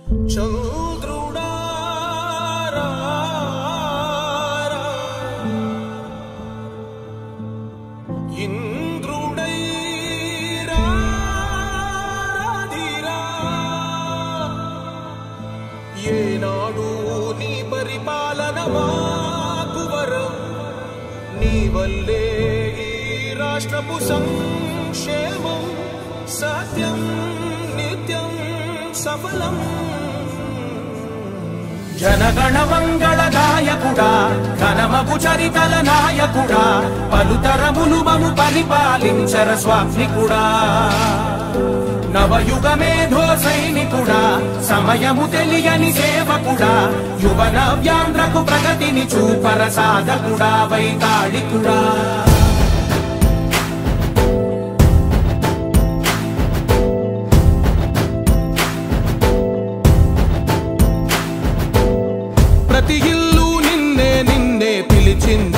చంద్రుడా ఇంద్రుడై రాధిరా ఏనాడు నీ పరిపాలన మాకు వరం నీ వల్లే ఈ రాష్ట్రపు సంక్షేమం సత్యం నిత్యం సఫలం జనగణ మంగళ గాయకుడా ఘనమగు చరితల నాయకుడా పలుతరములు మము పరిపాలించర స్వామికుడా నవయుగ మేధో సైనికుడా సమయము తెలియని సేవకుడా యువ నవ్యాంధ్రకు ప్రగతిని చూపర సాధకుడా వైతాళికుడా ప్రతి ఇల్లు నిన్నే నిన్నే పిలిచింది